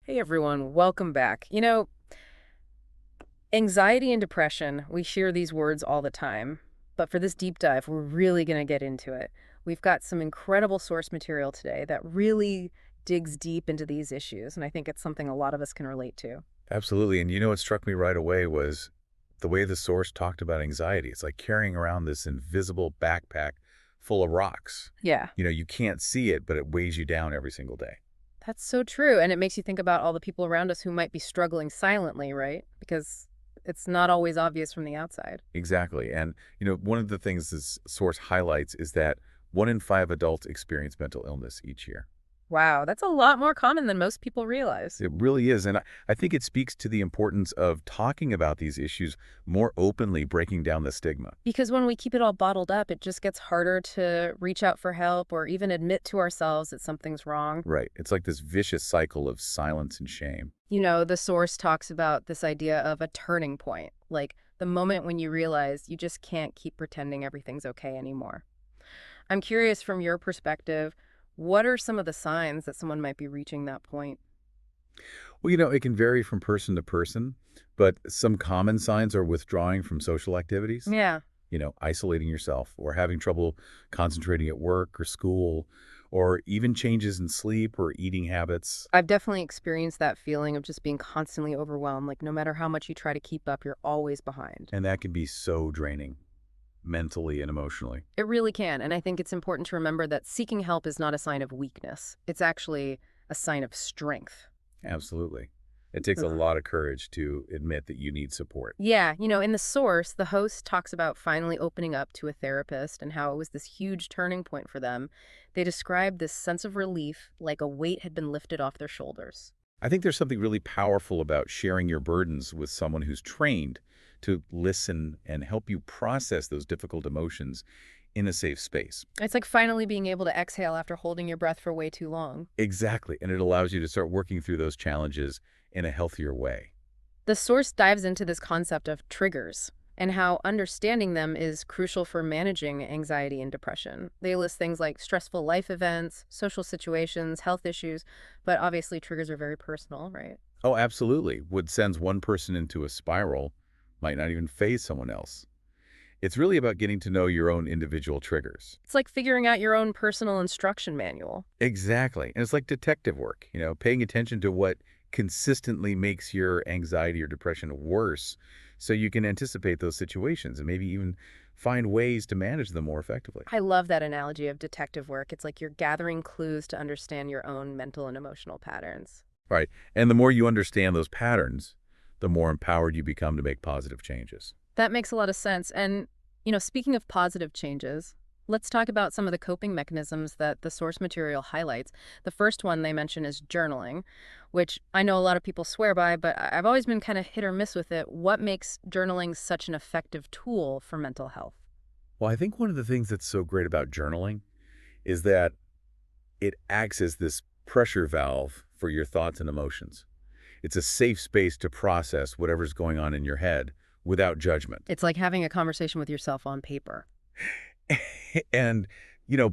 Hey everyone, welcome back. Anxiety and depression, we hear these words all the time. But for this deep dive, we're really going to get into it. We've got some incredible source material today that really digs deep into these issues, and I think it's something a lot of us can relate to. Absolutely. And what struck me right away was the way the source talked about anxiety. It's like carrying around this invisible backpack full of rocks. Yeah, You can't see it, but it weighs you down every single day. that's so true. And it makes you think about all the people around us who might be struggling silently, right? Because it's not always obvious from the outside. Exactly. And, one of the things this source highlights is that 1 in 5 adults experience mental illness each year. Wow, that's a lot more common than most people realize. It really is. And I think it speaks to the importance of talking about these issues more openly, breaking down the stigma. Because when we keep it all bottled up, it just gets harder to reach out for help or even admit to ourselves that something's wrong. Right. It's like this vicious cycle of silence and shame. The source talks about this idea of a turning point, like the moment when you realize you just can't keep pretending everything's okay anymore. I'm curious from your perspective, what are some of the signs that someone might be reaching that point? Well, it can vary from person to person, but some common signs are withdrawing from social activities, Yeah, isolating yourself or having trouble concentrating at work or school, or even changes in sleep or eating habits. I've definitely experienced that feeling of just being constantly overwhelmed. Like no matter how much you try to keep up, you're always behind. And that can be so draining mentally and emotionally. It really can. And I think it's important to remember that seeking help is not a sign of weakness. It's actually a sign of strength. Absolutely. It takes a Ugh. lot of courage to admit that you need support. Yeah, in the source, the host talks about finally opening up to a therapist and how it was this huge turning point for them. They described this sense of relief like a weight had been lifted off their shoulders. I think there's something really powerful about sharing your burdens with someone who's trained to listen and help you process those difficult emotions in a safe space. It's like finally being able to exhale after holding your breath for way too long. Exactly. And it allows you to start working through those challenges in a healthier way. The source dives into this concept of triggers and how understanding them is crucial for managing anxiety and depression. They list things like stressful life events, social situations, health issues, but obviously triggers are very personal, right? Oh, absolutely. What sends one person into a spiral might not even phase someone else. It's really about getting to know your own individual triggers. It's like figuring out your own personal instruction manual. Exactly. And it's like detective work, paying attention to what consistently makes your anxiety or depression worse so you can anticipate those situations and maybe even find ways to manage them more effectively. I love that analogy of detective work. It's like you're gathering clues to understand your own mental and emotional patterns. Right. And the more you understand those patterns, the more empowered you become to make positive changes. That makes a lot of sense. And, speaking of positive changes, let's talk about some of the coping mechanisms that the source material highlights. The first one they mention is journaling, which I know a lot of people swear by, but I've always been kind of hit or miss with it. What makes journaling such an effective tool for mental health? Well, I think one of the things that's so great about journaling is that it acts as this pressure valve for your thoughts and emotions. It's a safe space to process whatever's going on in your head without judgment. It's like having a conversation with yourself on paper. And,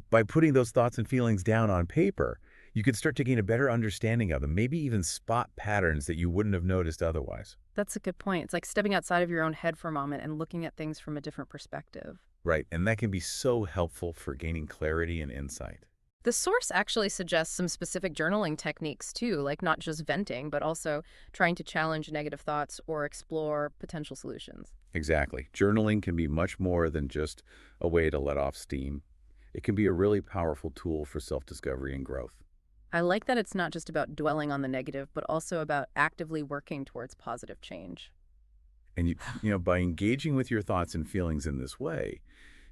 by putting those thoughts and feelings down on paper, you could start to gain a better understanding of them, maybe even spot patterns that you wouldn't have noticed otherwise. That's a good point. It's like stepping outside of your own head for a moment and looking at things from a different perspective. Right. And that can be so helpful for gaining clarity and insight. The source actually suggests some specific journaling techniques too, like not just venting, but also trying to challenge negative thoughts or explore potential solutions. Exactly. Journaling can be much more than just a way to let off steam. It can be a really powerful tool for self-discovery and growth. I like that it's not just about dwelling on the negative, but also about actively working towards positive change. And by engaging with your thoughts and feelings in this way,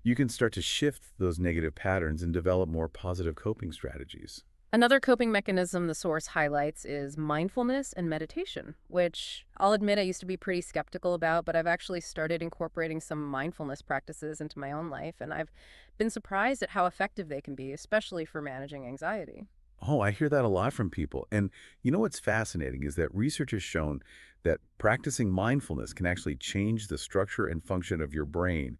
you can start to shift those negative patterns and develop more positive coping strategies. Another coping mechanism the source highlights is mindfulness and meditation, which I'll admit I used to be pretty skeptical about, but I've actually started incorporating some mindfulness practices into my own life, and I've been surprised at how effective they can be, especially for managing anxiety. Oh, I hear that a lot from people. And what's fascinating is that research has shown that practicing mindfulness can actually change the structure and function of your brain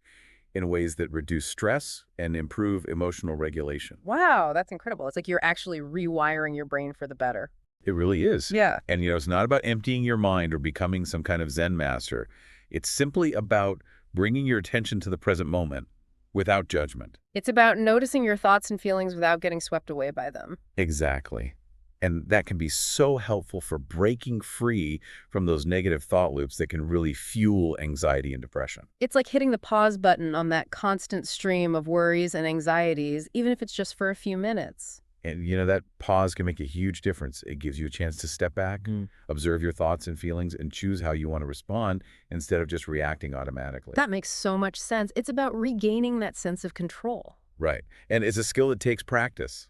in ways that reduce stress and improve emotional regulation. Wow, that's incredible. It's like you're actually rewiring your brain for the better. It really is. Yeah. And, it's not about emptying your mind or becoming some kind of Zen master. It's simply about bringing your attention to the present moment without judgment. It's about noticing your thoughts and feelings without getting swept away by them. Exactly. And that can be so helpful for breaking free from those negative thought loops that can really fuel anxiety and depression. It's like hitting the pause button on that constant stream of worries and anxieties, even if it's just for a few minutes. And, that pause can make a huge difference. It gives you a chance to step back, observe your thoughts and feelings, and choose how you want to respond instead of just reacting automatically. That makes so much sense. It's about regaining that sense of control. Right. And it's a skill that takes practice.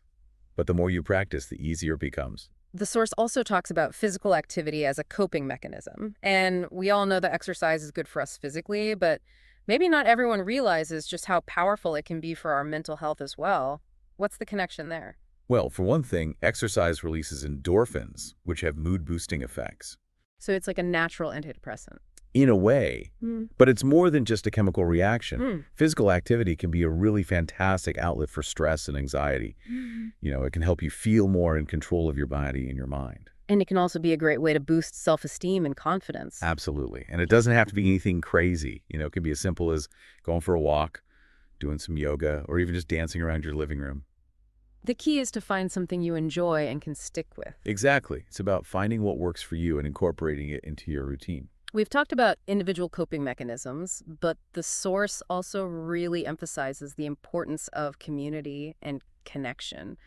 But the more you practice, the easier it becomes. The source also talks about physical activity as a coping mechanism. And we all know that exercise is good for us physically, but maybe not everyone realizes just how powerful it can be for our mental health as well. What's the connection there? Well, for one thing, exercise releases endorphins, which have mood-boosting effects. So it's like a natural antidepressant. In a way, Mm. but it's more than just a chemical reaction. Mm. Physical activity can be a really fantastic outlet for stress and anxiety. It can help you feel more in control of your body and your mind. And it can also be a great way to boost self-esteem and confidence. Absolutely. And it doesn't have to be anything crazy. It can be as simple as going for a walk, doing some yoga, or even just dancing around your living room. The key is to find something you enjoy and can stick with. Exactly. It's about finding what works for you and incorporating it into your routine. We've talked about individual coping mechanisms, but the source also really emphasizes the importance of community and connection.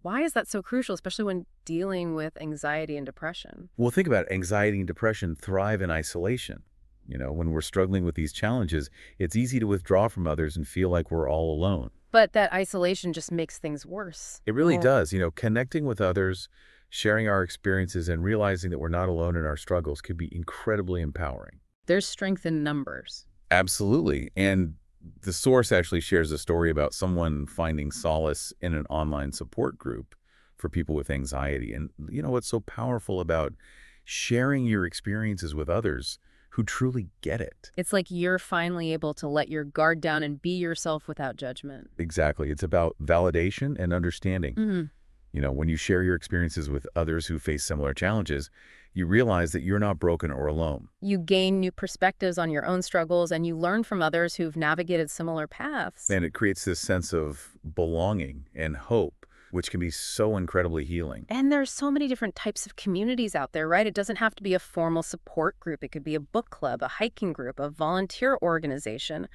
Why is that so crucial, especially when dealing with anxiety and depression? Well, think about it. Anxiety and depression thrive in isolation. When we're struggling with these challenges, it's easy to withdraw from others and feel like we're all alone. But that isolation just makes things worse. It really does. Connecting with others, sharing our experiences, and realizing that we're not alone in our struggles can be incredibly empowering. There's strength in numbers. Absolutely. And the source actually shares a story about someone finding solace in an online support group for people with anxiety. And what's so powerful about sharing your experiences with others who truly get it? It's like you're finally able to let your guard down and be yourself without judgment. Exactly. It's about validation and understanding. When you share your experiences with others who face similar challenges, you realize that you're not broken or alone. You gain new perspectives on your own struggles, and you learn from others who've navigated similar paths. And it creates this sense of belonging and hope, which can be so incredibly healing. And there's so many different types of communities out there, right? It doesn't have to be a formal support group. It could be a book club, a hiking group, a volunteer organization.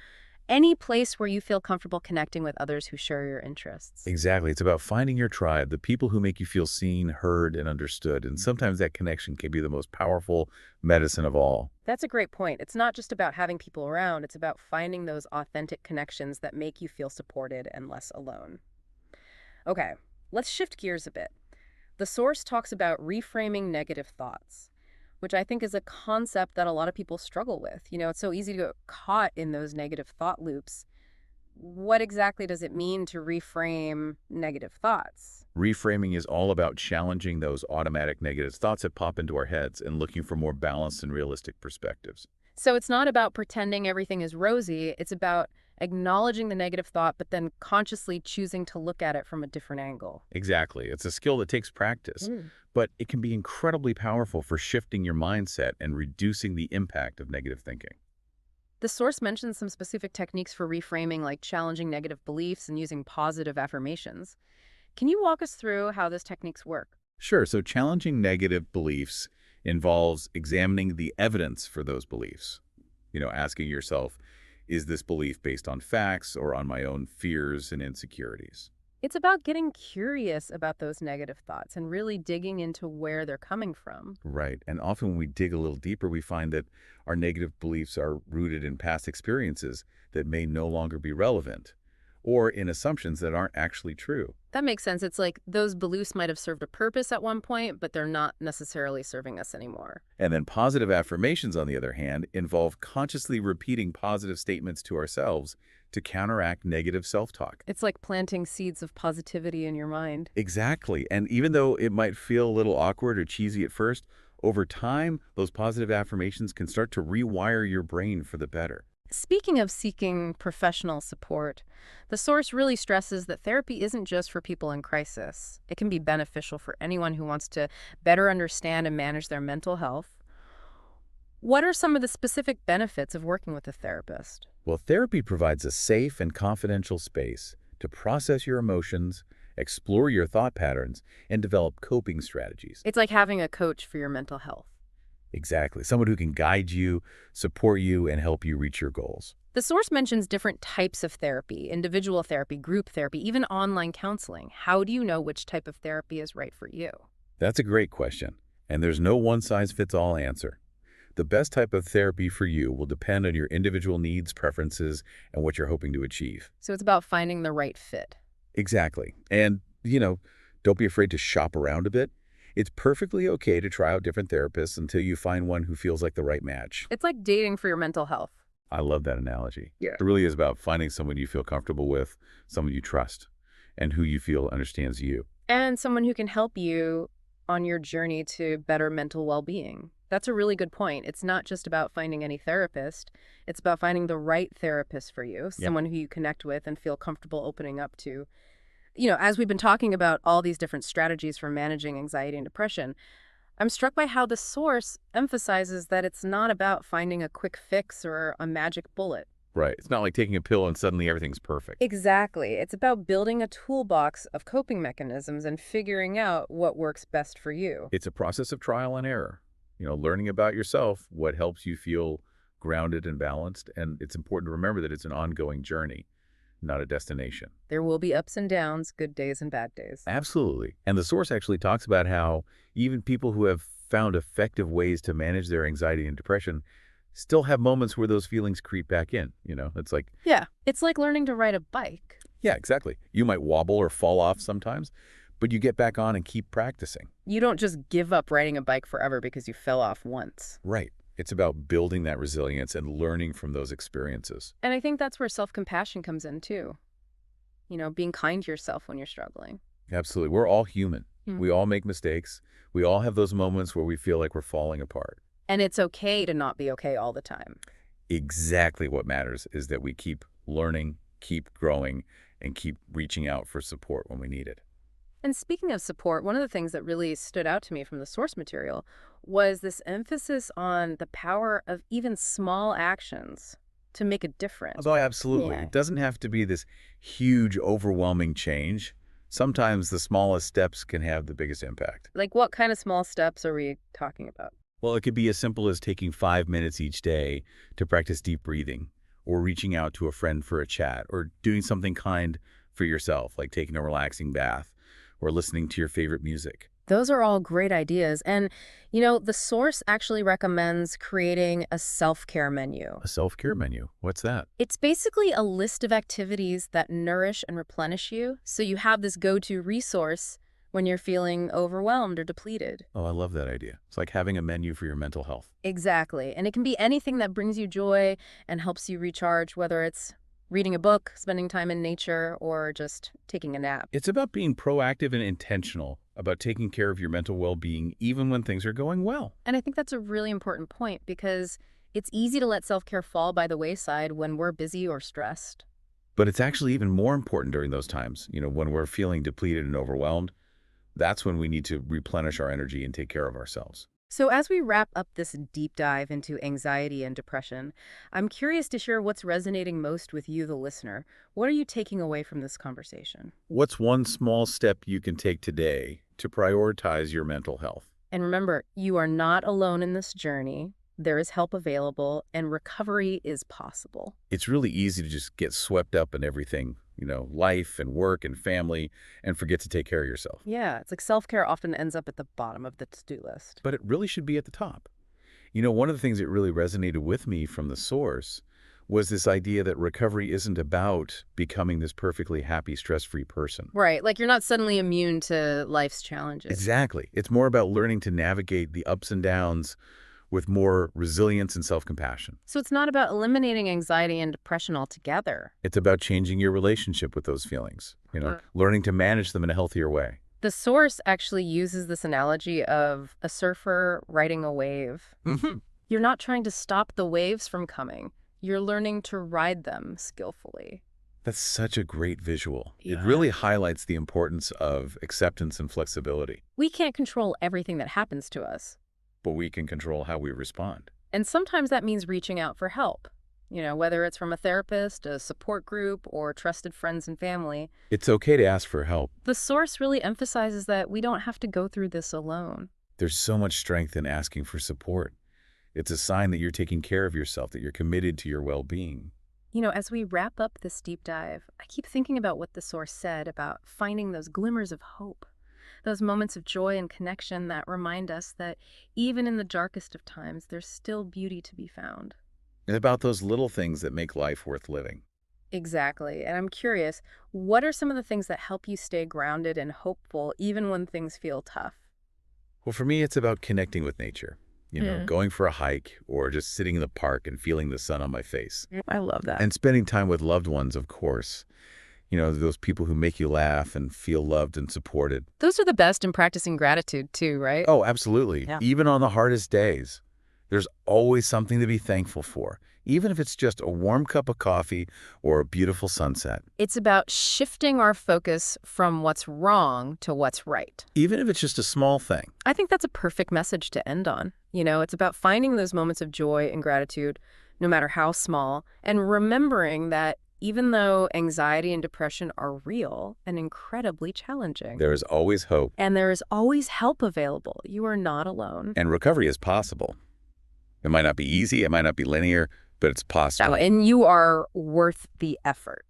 Any place where you feel comfortable connecting with others who share your interests. Exactly. It's about finding your tribe, the people who make you feel seen, heard, and understood. And sometimes that connection can be the most powerful medicine of all. That's a great point. It's not just about having people around. It's about finding those authentic connections that make you feel supported and less alone. Okay, let's shift gears a bit. The source talks about reframing negative thoughts, which I think is a concept that a lot of people struggle with. It's so easy to get caught in those negative thought loops. What exactly does it mean to reframe negative thoughts? Reframing is all about challenging those automatic negative thoughts that pop into our heads and looking for more balanced and realistic perspectives. So it's not about pretending everything is rosy. It's about acknowledging the negative thought, but then consciously choosing to look at it from a different angle. Exactly. It's a skill that takes practice, but it can be incredibly powerful for shifting your mindset and reducing the impact of negative thinking. The source mentions some specific techniques for reframing, like challenging negative beliefs and using positive affirmations. Can you walk us through how those techniques work? Sure. So challenging negative beliefs involves examining the evidence for those beliefs. Asking yourself, is this belief based on facts or on my own fears and insecurities? It's about getting curious about those negative thoughts and really digging into where they're coming from. Right. And often when we dig a little deeper, we find that our negative beliefs are rooted in past experiences that may no longer be relevant, or in assumptions that aren't actually true. That makes sense. It's like those beliefs might have served a purpose at one point, but they're not necessarily serving us anymore. And then positive affirmations, on the other hand, involve consciously repeating positive statements to ourselves to counteract negative self-talk. It's like planting seeds of positivity in your mind. Exactly. And even though it might feel a little awkward or cheesy at first, over time, those positive affirmations can start to rewire your brain for the better. Speaking of seeking professional support, the source really stresses that therapy isn't just for people in crisis. It can be beneficial for anyone who wants to better understand and manage their mental health. What are some of the specific benefits of working with a therapist? Well, therapy provides a safe and confidential space to process your emotions, explore your thought patterns, and develop coping strategies. It's like having a coach for your mental health. Exactly. Someone who can guide you, support you, and help you reach your goals. The source mentions different types of therapy, individual therapy, group therapy, even online counseling. How do you know which type of therapy is right for you? That's a great question, and there's no one-size-fits-all answer. The best type of therapy for you will depend on your individual needs, preferences, and what you're hoping to achieve. So it's about finding the right fit. Exactly. And, don't be afraid to shop around a bit. It's perfectly okay to try out different therapists until you find one who feels like the right match. It's like dating for your mental health. I love that analogy. Yeah. It really is about finding someone you feel comfortable with, someone you trust, and who you feel understands you. And someone who can help you on your journey to better mental well-being. That's a really good point. It's not just about finding any therapist. It's about finding the right therapist for you, Yep. someone who you connect with and feel comfortable opening up to. As we've been talking about all these different strategies for managing anxiety and depression, I'm struck by how the source emphasizes that it's not about finding a quick fix or a magic bullet. Right. It's not like taking a pill and suddenly everything's perfect. Exactly. It's about building a toolbox of coping mechanisms and figuring out what works best for you. It's a process of trial and error. Learning about yourself, what helps you feel grounded and balanced. And it's important to remember that it's an ongoing journey, not a destination. There will be ups and downs, good days and bad days. Absolutely. And the source actually talks about how even people who have found effective ways to manage their anxiety and depression still have moments where those feelings creep back in. It's like, Yeah, it's like learning to ride a bike. yeah, exactly. You might wobble or fall off sometimes, but you get back on and keep practicing. You don't just give up riding a bike forever because you fell off once. Right. It's about building that resilience and learning from those experiences. And I think that's where self-compassion comes in too. Being kind to yourself when you're struggling. Absolutely. We're all human. Hmm. We all make mistakes. We all have those moments where we feel like we're falling apart. And it's okay to not be okay all the time. Exactly what matters is that we keep learning, keep growing, and keep reaching out for support when we need it. And speaking of support, one of the things that really stood out to me from the source material was this emphasis on the power of even small actions to make a difference. Although absolutely, Yeah. it doesn't have to be this huge, overwhelming change. Sometimes the smallest steps can have the biggest impact. Like, what kind of small steps are we talking about? Well, it could be as simple as taking 5 minutes each day to practice deep breathing, or reaching out to a friend for a chat, or doing something kind for yourself, like taking a relaxing bath, or listening to your favorite music. Those are all great ideas. And, the source actually recommends creating a self-care menu. A self-care menu. What's that? It's basically a list of activities that nourish and replenish you, so you have this go-to resource when you're feeling overwhelmed or depleted. Oh, I love that idea. It's like having a menu for your mental health. Exactly. And it can be anything that brings you joy and helps you recharge, whether it's reading a book, spending time in nature, or just taking a nap. It's about being proactive and intentional about taking care of your mental well-being even when things are going well. And I think that's a really important point because it's easy to let self-care fall by the wayside when we're busy or stressed. But it's actually even more important during those times, when we're feeling depleted and overwhelmed. That's when we need to replenish our energy and take care of ourselves. So as we wrap up this deep dive into anxiety and depression, I'm curious to share what's resonating most with you, the listener. What are you taking away from this conversation? What's one small step you can take today to prioritize your mental health? And remember, you are not alone in this journey. There is help available, and recovery is possible. It's really easy to just get swept up in everything, life and work and family, and forget to take care of yourself. Yeah, it's like self-care often ends up at the bottom of the to-do list. But it really should be at the top. One of the things that really resonated with me from the source was this idea that recovery isn't about becoming this perfectly happy, stress-free person. Right, like you're not suddenly immune to life's challenges. Exactly. It's more about learning to navigate the ups and downs with more resilience and self-compassion. So it's not about eliminating anxiety and depression altogether. It's about changing your relationship with those feelings, learning to manage them in a healthier way. The source actually uses this analogy of a surfer riding a wave. Mm-hmm. You're not trying to stop the waves from coming. You're learning to ride them skillfully. That's such a great visual. It Yeah. really highlights the importance of acceptance and flexibility, We can't control everything that happens to us. but we can control how we respond. And sometimes that means reaching out for help. Whether it's from a therapist, a support group, or trusted friends and family. It's okay to ask for help. The source really emphasizes that we don't have to go through this alone. There's so much strength in asking for support. It's a sign that you're taking care of yourself, that you're committed to your well-being. As we wrap up this deep dive, I keep thinking about what the source said about finding those glimmers of hope, those moments of joy and connection that remind us that even in the darkest of times, there's still beauty to be found. And about those little things that make life worth living. Exactly. And I'm curious, what are some of the things that help you stay grounded and hopeful even when things feel tough? Well, for me, it's about connecting with nature. Going for a hike or just sitting in the park and feeling the sun on my face. I love that. And spending time with loved ones, of course. Those people who make you laugh and feel loved and supported. Those are the best in practicing gratitude too, right? Oh, absolutely. Yeah. Even on the hardest days, there's always something to be thankful for, even if it's just a warm cup of coffee or a beautiful sunset. It's about shifting our focus from what's wrong to what's right. Even if it's just a small thing. I think that's a perfect message to end on. It's about finding those moments of joy and gratitude, no matter how small, and remembering that even though anxiety and depression are real and incredibly challenging, There is always hope, and there is always help available. You are not alone. and recovery is possible. It might not be easy, it might not be linear, but it's possible. And you are worth the effort.